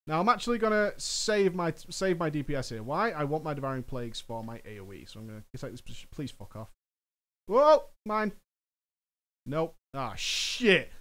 Now, I'm actually going to save my DPS here. Why? I want my Devouring Plagues for my AoE. So I'm going to take this position. Please fuck off. Whoa! Mine. Nope. Ah, shit.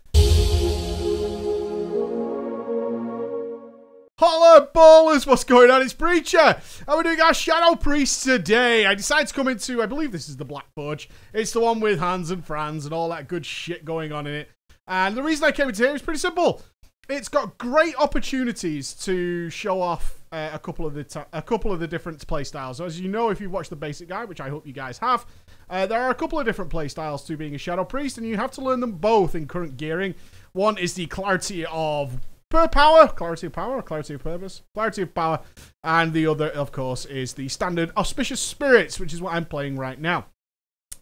Holla ballers, what's going on? It's Breacher, and we're doing our Shadow Priest today. I decided to come into, I believe this is the Black Fudge. It's the one with Hans and Franz and all that good shit going on in it. And the reason I came into here is pretty simple. It's got great opportunities to show off a couple of the different playstyles. So as you know, if you've watched the basic guide, which I hope you guys have, there are a couple of different playstyles to being a Shadow Priest, and you have to learn them both in current gearing. One is the Clarity of Power, Clarity of Power, or Clarity of Purpose, Clarity of Power, and the other, of course, is the standard Auspicious Spirits, which is what I'm playing right now.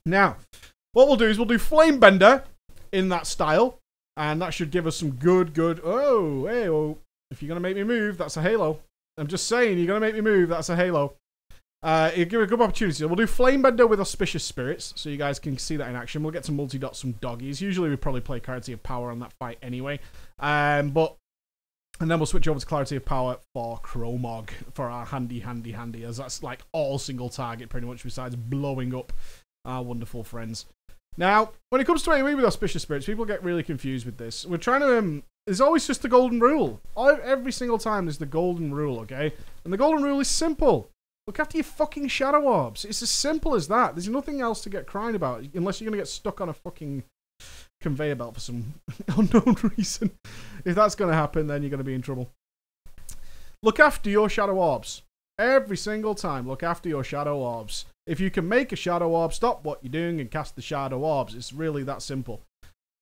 Now, what we'll do is we'll do Flamebender in that style, and that should give us some good, oh, hey, oh, if you're going to make me move, that's a halo. I'm just saying, you're going to make me move, that's a halo. It'll give a good opportunity. We'll do Flamebender with Auspicious Spirits, so you guys can see that in action. We'll get to multi-dot some doggies. Usually we probably play Clarity of Power on that fight anyway. And then we'll switch over to Clarity of Power for Chromog, for our handy, as that's like all single target pretty much, besides blowing up our wonderful friends. Now, when it comes to AoE with Auspicious Spirits, people get really confused with this. We're trying to, there's always just the golden rule. Every single time there's the golden rule, okay? And the golden rule is simple. Look after your fucking Shadow Orbs. It's as simple as that. There's nothing else to get crying about, unless you're going to get stuck on a fucking conveyor belt for some unknown reason. If that's going to happen, then you're going to be in trouble. Look after your Shadow Orbs. Every single time, look after your Shadow Orbs. If you can make a Shadow Orb, stop what you're doing and cast the Shadow Orbs. It's really that simple.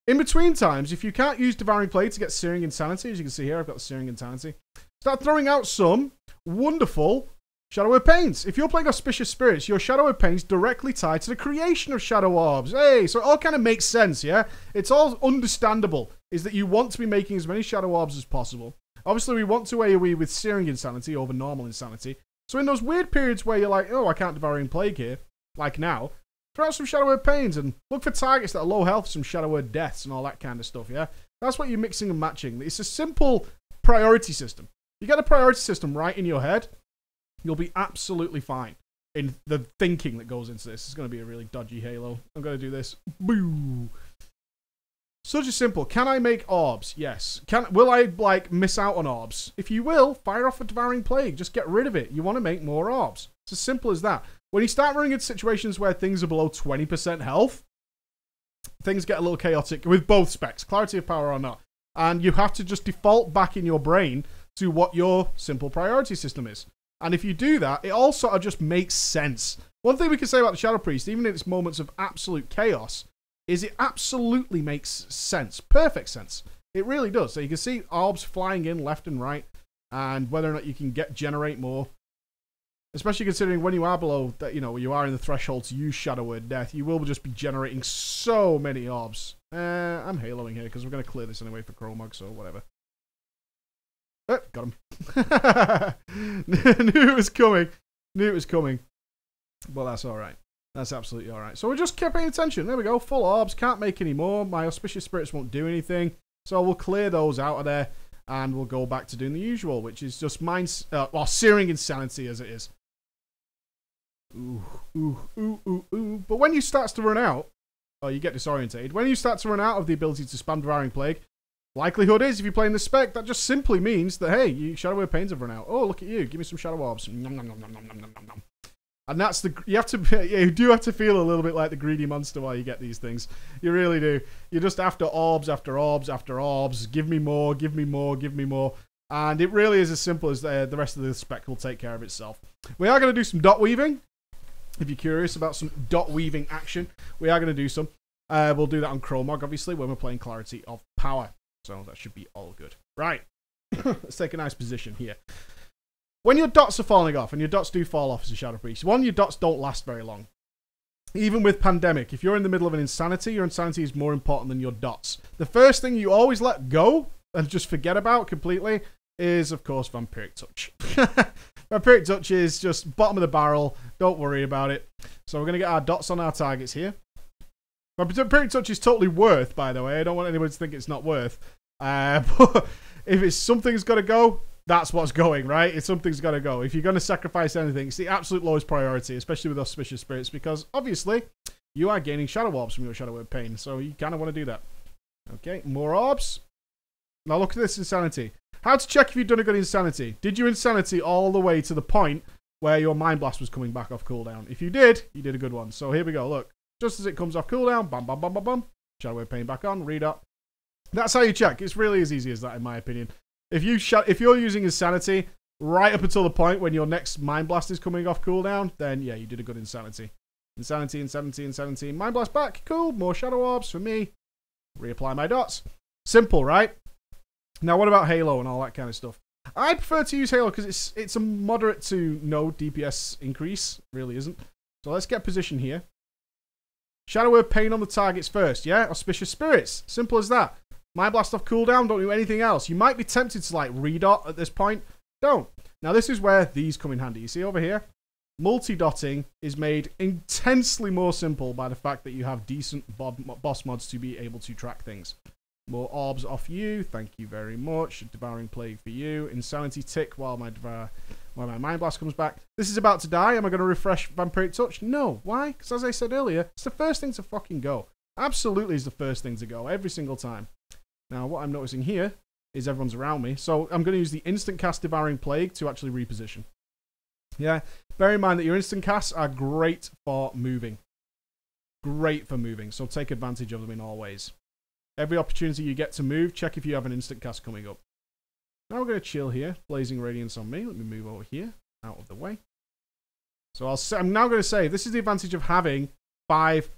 In between times, if you can't use Devouring Plague to get Searing Insanity, as you can see here, I've got the Searing Insanity, start throwing out some wonderful Shadow Word Pains. If you're playing Auspicious Spirits, your Shadow Word Pains directly tied to the creation of Shadow Orbs. Hey, so it all kind of makes sense, yeah? It's all understandable, is that you want to be making as many Shadow Orbs as possible. Obviously, we want to AoE with Searing Insanity over normal Insanity. So in those weird periods where you're like, oh, I can't Devouring Plague here, like now, throw out some Shadow Word Pains and look for targets that are low health, some Shadow Word Deaths and all that kind of stuff, yeah? That's what you're mixing and matching. It's a simple priority system. You get a priority system right in your head, you'll be absolutely fine in the thinking that goes into this. It's going to be a really dodgy Halo. I'm going to do this. Boo! Such a simple. Can I make orbs? Yes. Will I, like, miss out on orbs? If you will, fire off a Devouring Plague. Just get rid of it. You want to make more orbs. It's as simple as that. When you start running into situations where things are below 20% health, things get a little chaotic with both specs, Clarity of Power or not. And you have to just default back in your brain to what your simple priority system is. And if you do that, it all sort of just makes sense. One thing we can say about the Shadow Priest, even in its moments of absolute chaos, is it absolutely makes sense. Perfect sense. It really does. So you can see orbs flying in left and right, and whether or not you can generate more. Especially considering when you are below, that, you know, you are in the threshold to use Shadow Word Death, you will just be generating so many orbs. I'm haloing here because we're going to clear this anyway for Chromog, so whatever. Oh, got him. Knew it was coming. Knew it was coming. But that's alright. That's absolutely alright. So we just kept paying attention. There we go. Full orbs. Can't make any more. My Auspicious Spirits won't do anything. So we'll clear those out of there. And we'll go back to doing the usual, which is just Searing Insanity as it is. Ooh, ooh, ooh, ooh, ooh. But when you start to run out, oh, you get disorientated. When you start to run out of the ability to spam Devouring Plague, likelihood is, if you're playing the spec, that just simply means that, hey, you Shadow Word Pains have run out. Oh, look at you. Give me some Shadow Orbs. Nom, nom, nom, nom, nom, nom, nom, nom. And that's the... You do have to feel a little bit like the greedy monster while you get these things. You really do. You're just after orbs, after orbs, after orbs. Give me more, give me more, give me more. And it really is as simple as the rest of the spec will take care of itself. We are going to do some dot weaving. If you're curious about some dot weaving action, we are going to do some. We'll do that on Chromog, obviously, when we're playing Clarity of Power. So that should be all good. Right. Let's take a nice position here. When your dots are falling off, and your dots do fall off as a Shadow Priest, one, your dots don't last very long. Even with Pandemic, if you're in the middle of an Insanity, your Insanity is more important than your dots. The first thing you always let go, and just forget about completely, is, of course, Vampiric Touch. Vampiric Touch is just bottom of the barrel. Don't worry about it. So we're going to get our dots on our targets here. Vampiric Touch is totally worth, by the way. I don't want anyone to think it's not worth. But if it's something's got to go, that's what's going, right? If something's got to go. If you're going to sacrifice anything, it's the absolute lowest priority, especially with auspicious spirits, because obviously you are gaining shadow orbs from your Shadow Word Pain, so you kind of want to do that. Okay, more orbs. Now look at this insanity. How to check if you've done a good insanity. Did you insanity all the way to the point where your Mind Blast was coming back off cooldown? If you did a good one. So here we go, look. Just as it comes off cooldown, bam, bam, bam, bam, bam. Shadow Word Pain back on, read up. That's how you check. It's really as easy as that, in my opinion. If you're using insanity right up until the point when your next Mind Blast is coming off cooldown, then yeah, you did a good insanity. Insanity, insanity. Mind Blast back, cool. More Shadow Orbs for me. Reapply my dots. Simple, right? Now, what about Halo and all that kind of stuff? I prefer to use Halo because it's a moderate to no DPS increase. It really isn't. So let's get position here. Shadow Word Pain on the targets first, yeah? Auspicious Spirits. Simple as that. Mind Blast off cooldown, don't do anything else. You might be tempted to, like, redot at this point. Don't. Now, this is where these come in handy. You see over here? Multi-dotting is made intensely more simple by the fact that you have decent boss mods to be able to track things. More orbs off you. Thank you very much. Devouring Plague for you. Insanity tick while my Mind Blast comes back. This is about to die. Am I going to refresh Vampiric Touch? No. Why? Because as I said earlier, it's the first thing to fucking go. Absolutely is the first thing to go every single time. Now, what I'm noticing here is everyone's around me. So I'm going to use the instant cast Devouring Plague to actually reposition. Yeah. Bear in mind that your instant casts are great for moving. Great for moving. So take advantage of them in all ways. Every opportunity you get to move, check if you have an instant cast coming up. Now we're going to chill here. Blazing Radiance on me. Let me move over here. Out of the way. So I'm now going to say, this is the advantage of having 5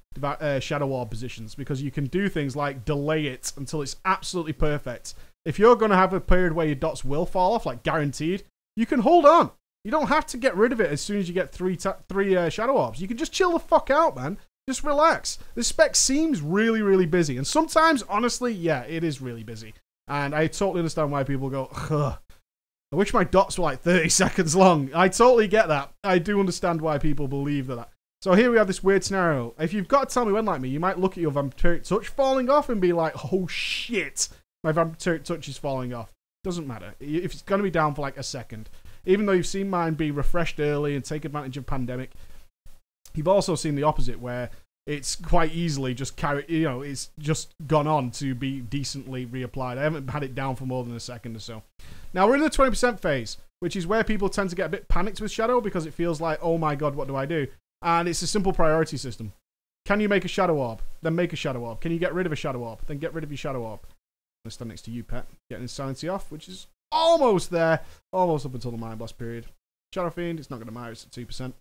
Shadow Orb positions. Because you can do things like delay it until it's absolutely perfect. If you're going to have a period where your dots will fall off, like guaranteed, you can hold on. You don't have to get rid of it as soon as you get 3 Shadow Orbs. You can just chill the fuck out, man. Just relax. This spec seems really, really busy. And sometimes, honestly, yeah, it is really busy. And I totally understand why people go, ugh. I wish my dots were like 30 seconds long. I totally get that. I do understand why people believe that. So here we have this weird scenario. If you've got to tell me when, like me, you might look at your Vampiric Touch falling off and be like, oh shit, my Vampiric Touch is falling off. Doesn't matter. If it's going to be down for like a second. Even though you've seen mine be refreshed early and take advantage of pandemic, you've also seen the opposite where it's quite easily just it's just gone on to be decently reapplied. I haven't had it down for more than a second or so. Now we're in the 20% phase, which is where people tend to get a bit panicked with Shadow because it feels like, oh my god, what do I do? And it's a simple priority system. Can you make a Shadow Orb? Then make a Shadow Orb. Can you get rid of a Shadow Orb? Then get rid of your Shadow Orb. I'm going to stand next to you, Pet. Getting Insanity off, which is almost there. Almost up until the Mind Blast period. Shadow Fiend, it's not going to matter, it's at 2%.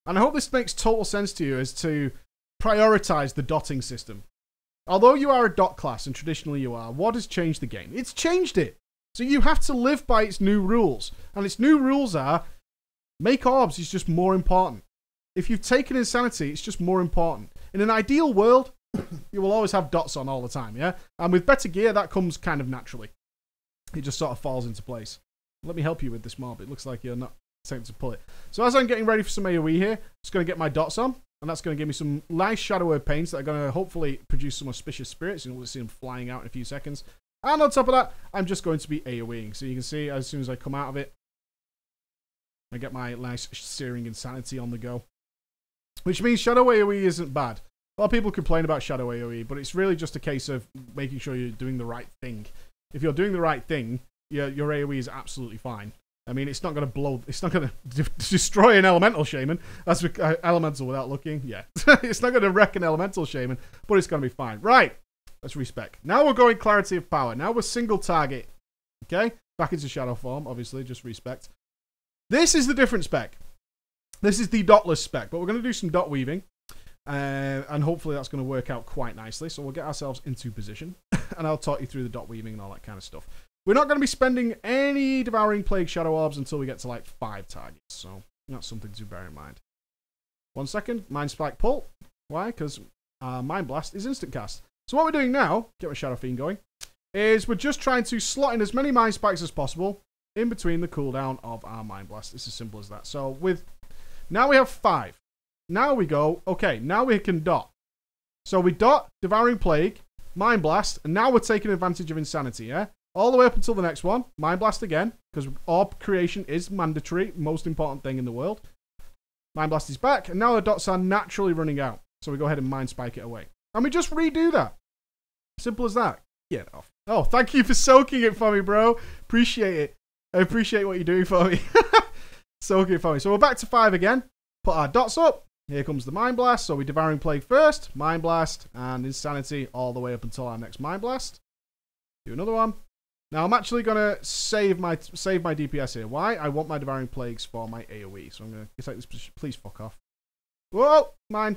And I hope this makes total sense to you as to prioritize the dotting system. Although you are a dot class, and traditionally you are, WoD has changed the game. It's changed it. So you have to live by its new rules. And its new rules are, make orbs is just more important. If you've taken Insanity, it's just more important. In an ideal world, you will always have dots on all the time, yeah? And with better gear, that comes kind of naturally. It just sort of falls into place. Let me help you with this mob. It looks like you're not tempted to pull it. So as I'm getting ready for some AoE here, just going to get my dots on. And that's going to give me some nice Shadow Word Pains that are going to hopefully produce some auspicious spirits. And we'll see them flying out in a few seconds. And on top of that, I'm just going to be AoEing. So you can see as soon as I come out of it, I get my nice Searing Insanity on the go. Which means Shadow AoE isn't bad. A lot of people complain about Shadow AoE, but it's really just a case of making sure you're doing the right thing. If you're doing the right thing, your AoE is absolutely fine. I mean, it's not going to blow, it's not going to destroy an Elemental Shaman. That's Elemental without looking, yeah. It's not going to wreck an Elemental Shaman, but it's going to be fine. Right, let's respec. Now we're going Clarity of Power. Now we're single target, okay? Back into Shadow form, obviously, just respect. This is the different spec. This is the dotless spec, but we're going to do some dot weaving. And hopefully that's going to work out quite nicely. So we'll get ourselves into position. And I'll talk you through the dot weaving and all that kind of stuff. We're not going to be spending any Devouring Plague Shadow Orbs until we get to like 5 targets. So that's something to bear in mind. 1 second. Mind Spike pull. Why? Because Mind Blast is instant cast. So what we're doing now, get my Shadow Fiend going, is we're just trying to slot in as many Mind Spikes as possible in between the cooldown of our Mind Blast. It's as simple as that. So now we have 5. Now we go, okay, now we can dot. So we dot, Devouring Plague, Mind Blast, and now we're taking advantage of Insanity, yeah? all the way up until the next one. Mind Blast again, because orb creation is mandatory, most important thing in the world. Mind Blast is back, and now the dots are naturally running out. So we go ahead and Mind Spike it away. And we just redo that. Simple as that. Get off. Oh, thank you for soaking it for me, bro. Appreciate it. I appreciate what you're doing for me. Soaking it for me. So we're back to 5 again. Put our dots up. Here comes the Mind Blast. So we Devouring Plague first. Mind Blast and Insanity all the way up until our next Mind Blast. Do another one. Now I'm actually gonna save my DPS here. Why? I want my Devouring Plagues for my AoE. So I'm gonna take this position. Please fuck off. Whoa, mine.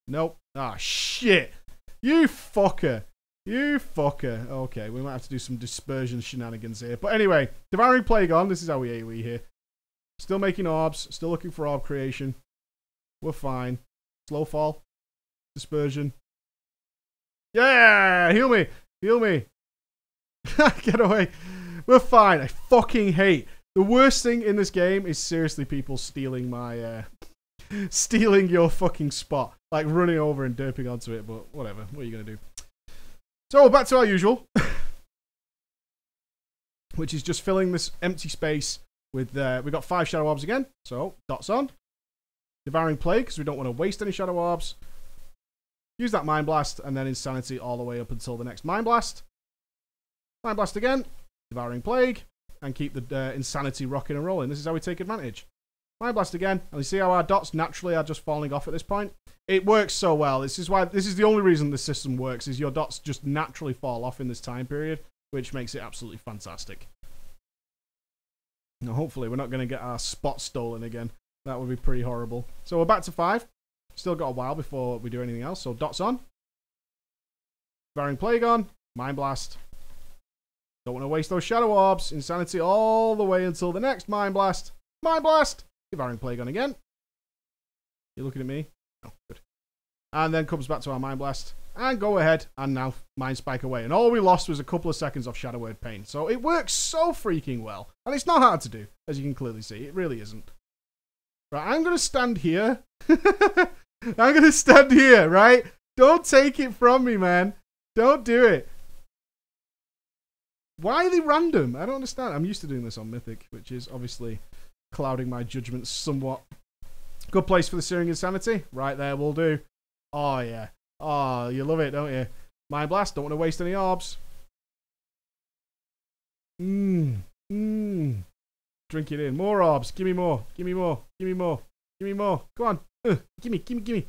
Nope. Ah, shit. You fucker. You fucker. Okay, we might have to do some dispersion shenanigans here. But anyway, Devouring Plague on. This is how we AoE here. Still making orbs. Still looking for orb creation. We're fine. Slow fall. Dispersion. Yeah! Heal me. Heal me. Get away. We're fine. I fucking hate. The worst thing in this game is seriously people stealing my stealing your fucking spot. Like running over and derping onto it, but whatever. What are you gonna do? So back to our usual. Which is just filling this empty space with we've got 5 shadow orbs again. So dots on. Devouring Plague, because we don't want to waste any shadow orbs. Use that Mind Blast, and then Insanity all the way up until the next Mind Blast. Mind Blast again, Devouring Plague, and keep the Insanity rocking and rolling. This is how we take advantage. Mind Blast again, and you see how our dots naturally are just falling off at this point? It works so well. This is the only reason this system works, is your dots just naturally fall off in this time period, which makes it absolutely fantastic. Now hopefully we're not going to get our spot stolen again. That would be pretty horrible. So we're back to 5. Still got a while before we do anything else. So dots on. Devouring Plague on. Mind Blast. Don't want to waste those shadow orbs. Insanity all the way until the next Mind Blast. Mind Blast. Devouring Plague on again. You looking at me? Oh, good. And then comes back to our Mind Blast. And go ahead and now Mind Spike away. And all we lost was a couple of seconds of Shadow Word Pain. So it works so freaking well. And it's not hard to do, as you can clearly see. It really isn't. Right, I'm going to stand here. I'm going to stand here, right? Don't take it from me, man. Don't do it. Why are they random? I don't understand. I'm used to doing this on Mythic, which is obviously clouding my judgment somewhat. Good place for the Searing Insanity. Right there, will do. Oh, yeah. Oh, you love it, don't you? Mind Blast. Don't want to waste any orbs. Drink it in. More orbs. Give me more. Give me more. Give me more. Give me more. Go on. Gimme, gimme, gimme.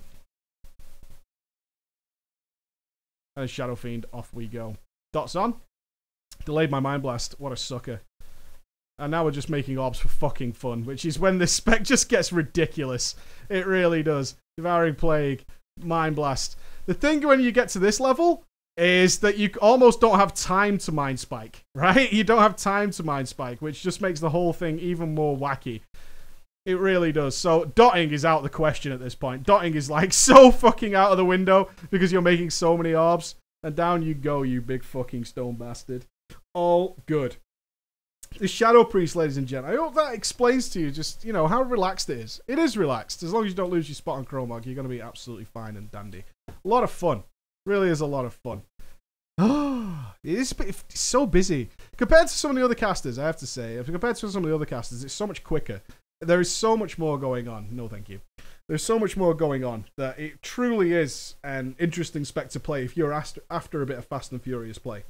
And Shadow Fiend, off we go. Dots on. Delayed my Mind Blast. What a sucker. And now we're just making orbs for fucking fun, which is when this spec just gets ridiculous. It really does. Devouring Plague. Mind Blast. The thing when you get to this level is that you almost don't have time to Mind Spike, right? You don't have time to Mind Spike, which just makes the whole thing even more wacky. It really does. So dotting is out of the question at this point. Dotting is like so fucking out of the window because you're making so many orbs. And down you go, you big fucking stone bastard. All good. The Shadow Priest, ladies and gentlemen. I hope that explains to you just, you know, how relaxed it is. It is relaxed. As long as you don't lose your spot on Chromog, you're going to be absolutely fine and dandy. A lot of fun. Really is a lot of fun. It's so busy. Compared to some of the other casters, I have to say. Compared to some of the other casters, it's so much quicker. There is so much more going on. No, thank you. There's so much more going on that it truly is an interesting spec to play if you're after a bit of Fast and Furious play.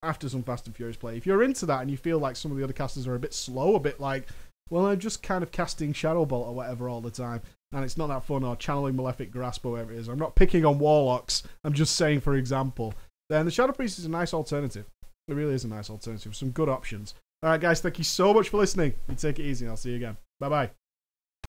After some Fast and Furious play. If you're into that and you feel like some of the other casters are a bit slow, a bit like, well, I'm just kind of casting Shadow Bolt or whatever all the time, and it's not that fun, or channeling Malefic Grasp or whatever it is. I'm not picking on Warlocks. I'm just saying, for example. Then the Shadow Priest is a nice alternative. It really is a nice alternative. Some good options. Alright, guys, thank you so much for listening. You take it easy, and I'll see you again. Bye-bye.